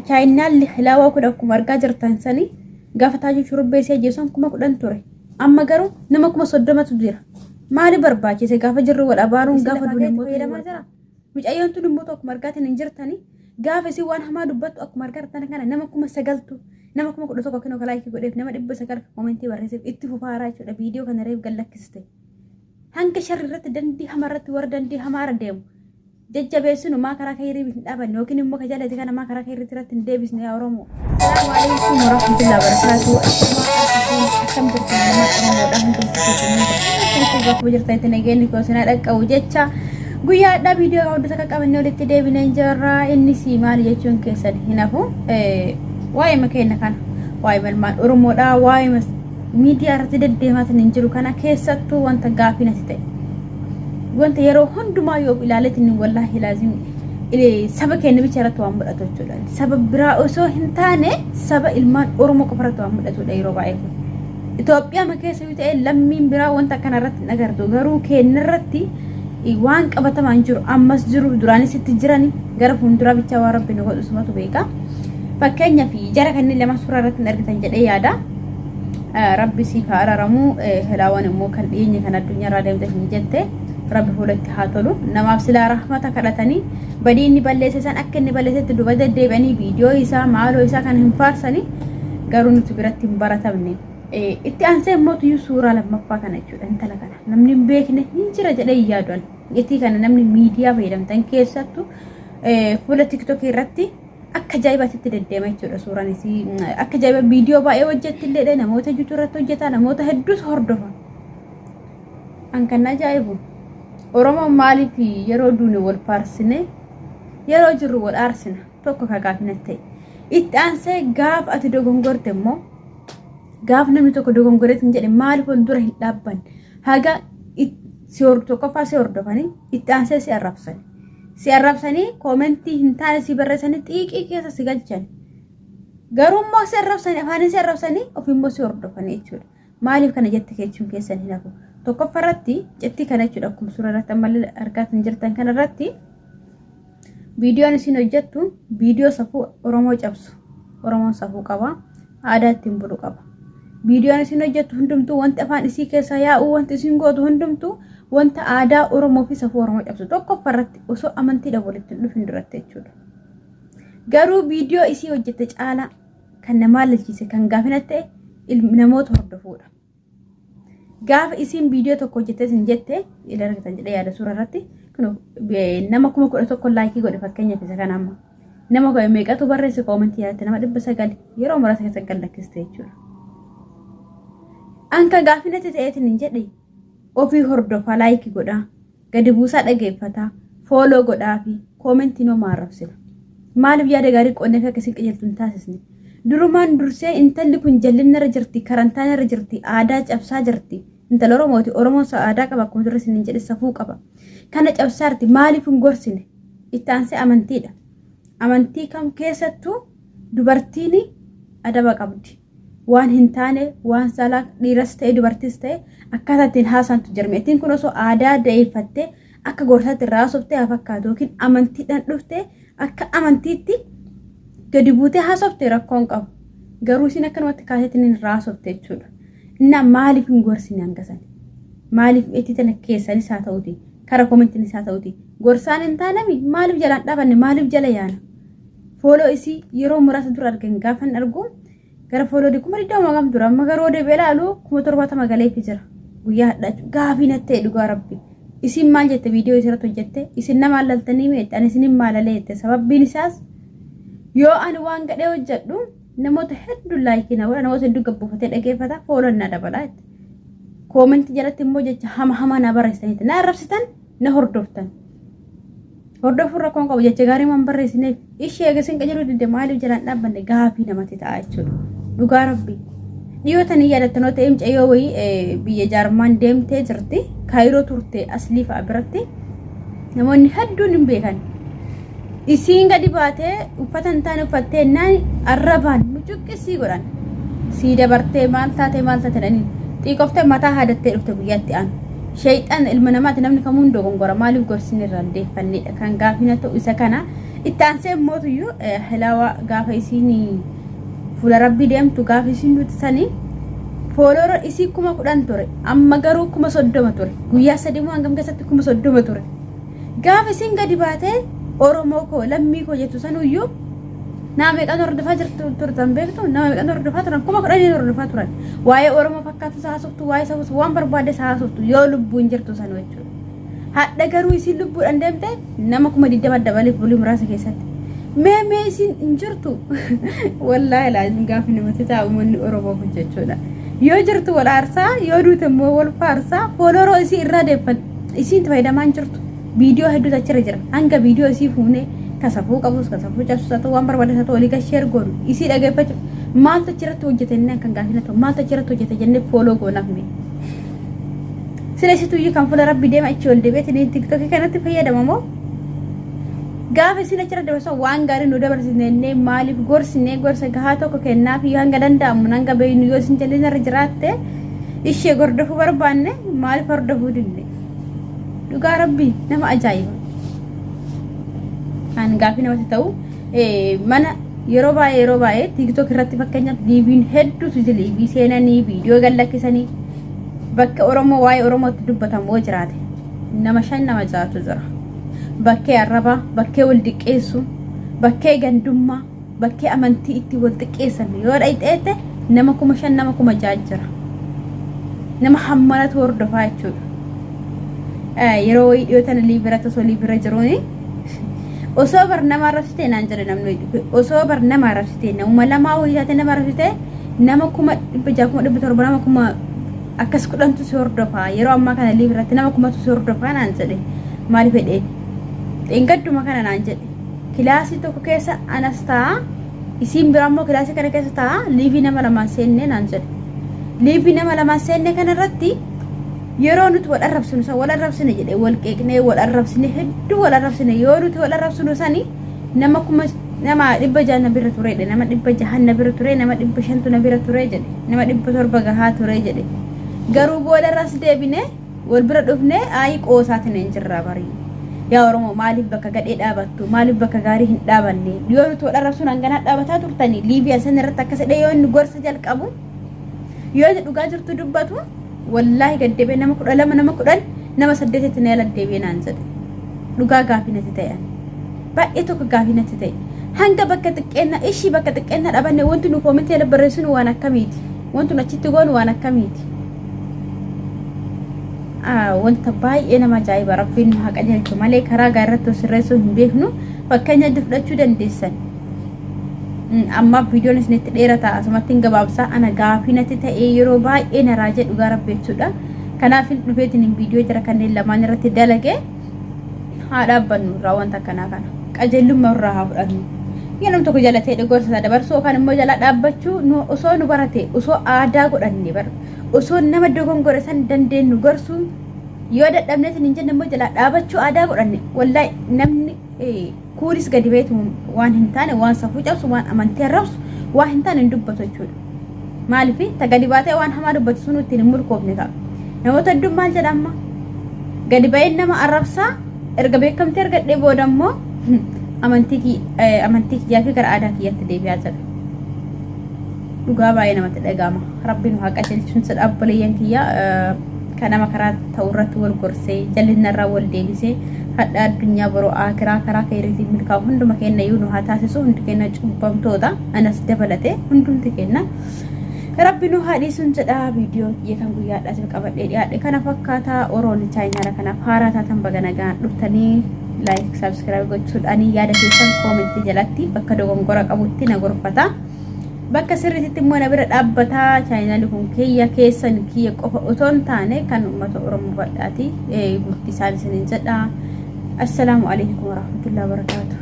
chaayinaan hilaawaa kudha akkuma argaa jirtan sanii gaafataa jechuun rubbeesee jeesoon 10,000 ture. Amma garuu nama 30,000tu jira. Maali barbaachise gaafa jirru wal abaaruun gaafa duudammoo fayyadamaa jira. Mucayyoon tun immoo akkuma argaatiin hin jirtanii gaafa isii waan hamaa dubbattu akkuma argatan kana nama 9,000tu nama 11,000 kan laayikii godheef nama 900 koomentii barreesseef itti fufaaraa jechuudha viidiyoo kana reef gallakkiste. Hanga sharri irratti dandii hamaa irratti warra dandii hamaa deemu. Jajjabeessinu maa karaa kayrii hin dhaabanne yookiin immoo kajalate kana maa karaa kayrii irratti hin deebisne yaa Oromoo. Salaamu alaykum warahmatullahi wabarakatuh. Akkam jirtan Oromoodhaan hundumtuu bakka jirtanitti nageenyi koo sinaa dhaqqabu jecha guyyaadhaa viidiyoo hawwata akka qabannee walitti deebinee jirra. Innis maali jechuun keessan hin hafu waa'ee makeenya kana waa'ee malmaan Oromoodhaa waa'ee miidiyaa irratti deddeemaatiin hin jiru kana keessattuu wanta gaafii natti ta'e. Wanta yeroo hundumaa yoo ilaaleetiin wallahi laazim saba keenya bicha irratti waan mudhatu jechuudha. Saba biraa osoo hin taane saba ilmaan Oromoo qofa irratti waan mudhatudha yeroo baay'ee kun. Itoophiyaa ma keessa yoo ta'e lammiin biraa wanta kana irratti hin agartu garuu keenya irratti waan qabatamaan jiru ammas jiru duraanis itti jirani gara fuulduraa bicha waan rabbi nu godhu sumatu beeka. Fakkeenyaaf jara kanneen lama suuraa irratti hin argitan jedhee yaada. Rabbi siif haa araaramu hilaawwan immoo kan dhiyeenya kan addunyaa irraa deemte hin jette. Rabbi fuulatti haa tolu namaaf silaa rahmata kadhatanii badii inni balleesse san akka inni balleessetti duba deddeebi'anii viidiyoo isaa maaloo isaa kan hin faarsanii garuu nuti biratti hin baratamne. Itti aansee immoo tuyyuu suuraa lammaffaa kana jechuudha intala kana namni hin beekne hin jira jedhee yaaduun itti kana namni miidiyaa fayyadamtan keessattuu fuula tiktookii irratti akka ajaa'ibaatti deddeema jechuudha suuraan isii akka ajaa'iba viidiyoo baay'ee hojjetti illee namoota jitu irratti hojjeta namoota hedduus hordofa. An kan ajaa'ibu Oromoo maaliif yeroo duune wal faarsine yeroo jirru wal aarsina tokko kagaafina ta'e itti aansee gaaf ati dogongorte immoo gaaf namni tokko dogongorete hin jedhe maaliif wal dura hin dhaabban haga si tokkoffaa si hordofanii itti aansee si arrabsanii koomentii hin taane si barreessanii xiiqii keessa si galchan garuu immoo si arrabsanii afaanin si arrabsanii ofiimmoo si hordofanii jechuudha. Maaliif kana jette keechuun keessan hin hafu tokkoffaa irratti jetti kana jechuudha akkuma suuraa irratti ammallee argaatiin jirtan kana irratti viidiyoon isin hojjettu viidiyoo safuu Oromoo cabsu Oromoon safuu qaba aadaa ittiin bulu qaba viidiyoon isin hojjettu hundumtuu wanti afaan isii keessa yaa'u wanti isin gootu hundumtuu wanta aadaa Oromoo fi safuu Oromoo cabsu tokkoffaa irratti osoo amantiidhaan walitti hin dhufin duratti jechuudha. Garuu viidiyoo isii hojjette caalaa kan nama laalchise kan gaafina ta'e namoota hordofuudha. Gaafa isiin viidiyoo tokko hojjettee sin jette ilaalatan jedhee yaada suuraa irratti nama 11,000 laayikii godhe fakkeenyaaf isa kana amma nama meeqatu barreesse koomentii yaadate nama 900 yeroo muraasa keessa gallakkiste jechuudha. Anka gaafina ta'eetiin hin jedhe ofii hordofaa laayikii godhaa gadi buusaa dhageeffataa fooloo godhaa fi koomentii noo maarrabsina. Maaliif yaada gaarii qonnee fi akkasiin qajeeltu hin taasisne. Durumaan dursee intalli kun jallinna irra jirti karantaan irra jirti aadaa cabsaa jirti intala Oromooti Oromoon aadaa qaba akkuma durre sin jedhe safuu qaba kana cabsaa jirti maaliif hin gorsine itti aansee amantiidha amantii kam keessattuu dubartiin adaba qabdi waan hin taane waan salaa dhiiras ta'e dubartis ta'e akkaataa ittiin haasaantu jirmeetiin kun osoo aadaa da'eeffattee akka gorsaatti irraa haasoftee fakkaatu yookiin amantiidhaan dhuftee akka amantiitti gadi buutee haasofte rakkoon qabu garuu isin akkanumatti kaaseetiin irraa haasofte jechuudha. Inna maaliif hin gorsine hangasan maaliif itti tana keessanis haa ta'uti kara koomentiin haa ta'uti gorsaan hin taanami maaliif jalaan dhaabanne maaliif jala yaana fooloo isii yeroo muraasa dura argan gaafan argu gara fooloo di kuma diddaa magam dura amma garuu deebee laalu 70 galee fi jira guyyaa hadhachu gaafii nattee dhugaa rabbi isin maal jette viidiyoo isirratti hojjette isin nama laltanii meexxan isin maalalee jette sababbiin isaas yoo ani waan gadhee hojjedhu namoota hedduu laayikii namoota hedduu gabbuufatee dhageeffata fooloo na dabalaa koomentii jalatti immoo jecha hama na barreessaniiti na arrabsitan na hordoftan hordofuu rakkoon qabu jecha gaarii waan barreessineef ishee eegasiin qajeeluu didde maaliif jalaan dhaabbanne gaafii namatti ta'a jechuudha. Dhugaa rabbii dhiyootanii yaadatanoo ta'e mucayyoo wayii biyya Jaarmaan deemtee jirti Kaayiroo turte aslii fa'a biratti namoonni hedduun hin beekan. Isiin gadi baatee uffata hin taane uffattee naan arrabaan mucuqqisii godhan sii dabartee maal taate dhanii xiiqoftee mataa haadattee dhufte guyyaatti aan shayxaan ilma namaati namni kamuun dogongora maaliif gorsin irraa deeffannedha kan gaafina ta'u isa kana ittaanse mootu hilawa gaafa isini fuula rabbi deemtu gaafa isin nutisani fooloro isi kuma 10 ture amma garuu kuma 30 ture guyyaa sadii moo hangam keessatti kuma 30 ture gaafa isin gadi baate oromoo ko lammii ko jettu sanuyyu naame kan hordofaa jirtu turtan beektu naame kan hordofaa turan kuma 10 hordofaa turan waa'ee oromoo fakkaatu saasoftu waa'ee sabus waan barbaade saasoftu yoo lubbuun jirtu sanu jechuudha hadda garuu isin lubbuudhaan deemte nama kuma 20 dabalee bulii muraasa keessatti mee isin injirtu wallahi laazim gaafi namatti taa'u manni oromoo kun jechuudha yoo jirtu wal aarsaa yoo duute immoo wal faarsaa fooloroo isii irraa deeffan isiin fayyadamaan jirtu viidiyoo hedduu achirra jira hanga viidiyoo isii fuunee kasafuu qabus kasafuu cabsatu waan barbaadatu walii gasheer godhu isii dhageeffatu maaltu achirratti hojjetenne kan gaafina maaltu achirratti hojjete jennee fooloo goonaaf mee silesitu kan fuula rabbi deema ichi ol deebi'ee ni tiktok kanatti fayyadamamoo gaafa isin achirra dabarsa waan gaarii nu dabarsine maaliif gorsine gorsa gahaa tokko kennaaf yoo hanga danda'amu hanga beeynu yoo isin jalli narra jiraatte ishee gordofuu barbaanne maaliif hordofuu dinne dhugaa rabbi nama ajaa'iba kan gaafi namatti ta'u mana yeroo baay'ee tiktok irratti fakkeenyaaf liiviin hedduutu jira liivii seenanii viidiyoo gallakkisanii bakka oromoo waa'ee oromootti dubbatamu jiraate nama 5 nama 6tu jira bakkee arraba bakkee wal diqqeessu bakkee gandummaa bakkee amantii itti wal diqqeessan yoo dhayxeete nama 5,000 nama 6,000 jira nama hammalatu hordofaa jechuudha yeroo yoo tan liibira tosoo liibira jiruuni osoo bar nama rafsite naan jira namni osoo bar nama rafsite nama lama wayyaate nama rafsite nama 6,700 nama 1000 akkas kudhantu si hordofaa yeroo ammaa kana liibirratti nama 1000 si hordofaa naan jedhe maaliif fedhe engadduma kana naan jedhe kilaasii tokko keessa anastaa isin biraammoo kilaasii kana keessa taa liibii nama lamaan seenne naan jedhe liibii nama lamaan seenne kana irratti yeroo nuti wal arrabsine jedhe wal qeeqnee wal arrabsine hedduu wal arrabsine yoo nuti wal arrabsinu sani nama 600 na bira ture nama 600 na bira ture nama 500 na bira ture jedhe nama 700 gahaa ture jedhe garuu booda ras deebine wal bira dhufne ayi qoosaatiin hin jirra barii yaa oromoo maaliif bakka gadhee dhaabattu maaliif bakka gaarii hin dhaabanne yoo nuti wal arrabsuun hangana dhaabataa turtanii liibiyaa san irratti akka sedhe yoo inni gorsa jalqabu yoo dhugaa jirtu dubbatu wallahi gaddebe nama 12 nama 10 nama 8 tti neela deebee naan jedhe dhugaa gaafinati ta'e baay'ee tokko gaafinati ta'e hanga bakka xiqqeenna ishii bakka xiqqeenna dhabanne wanti nu koomentee barreessinu waan akkamiiti wanti nu achitti goonu waan akkamiiti wanta baay'ee nama ajaa'iba rabbiin haqa jalchu malee karaa gaarratti sirreessuu hin beeknu fakkeenya fudhachuu dandeessan amma viidiyoon isinitti dheerata asumatti gabaabsaa ana gaafinati ta'ee yeroo baay'ee naraa jedhu dhugaa rabbeechuudha kanaaf dhufeetiin viidiyoo jira kanneen lamaan irratti dalage haa dhaabbannu irraa wanta kanaa kana qajeelummaa irraa haa fudhannu yeroo tokko jalatee gorsa dabarsoo kan immoo jala dhaabbachuu osoo nu barate osoo aadaa godhanne bar osoo nama dogongore san dandeenyu gorsuu yoo dadhabneetiin hin jenne immoo jala dhaabachuu aadaa godhanne wallahi namni kuuris gadi beetu waan hin taane waan safuu cabsu waan amantii arrabsu waan hin taane dubbatu jechuudha maaliif ta gadi baatee waan hamaa dubbatu sun ittiin hin mulkoofne ta'a namoota hedduu maal jedhama gadi ba'ee nama arrabsaa erga beekamtee argadhee booda immoo amantii kiyyaa fi gara aadaa kiyyaatti deebi'aa jira dhugaa baay'ee namatti dhaga'ama rabbiin haqa jalchuun sadhaabboleeyyan kiyya kanama karaa ta'urratti wal gorsee jallinarraa wal deebisee hadda addunyaa boroo akiraa karaa keeriitii milkaa'u hunduma kenna iyyuu nu haa taasisu hundi kenna cubbamtoota anas dabalate hundumti kenna rabbi nu haa dhiisuun jedha viidiyoo kiyya kan guyyaadhaa jalqabadhee dhiyaadhe kana fakkaata oroon chaayinaadha kanaaf haaraa taatan baga nagaan dhuftanii like subscribe gochuudhaan yaada keessan koomentii jalatti bakka dogongora qabutti na gorfata bakka sirriitti immoo na bira dhaabbataa chaayinaali kun kiyya keessan kiyya qofa otoo hin taane kan uummata oromoo bal'aati murtii isaan isiniin jedha assalamu alaykum warahmatullahi wabarakatuh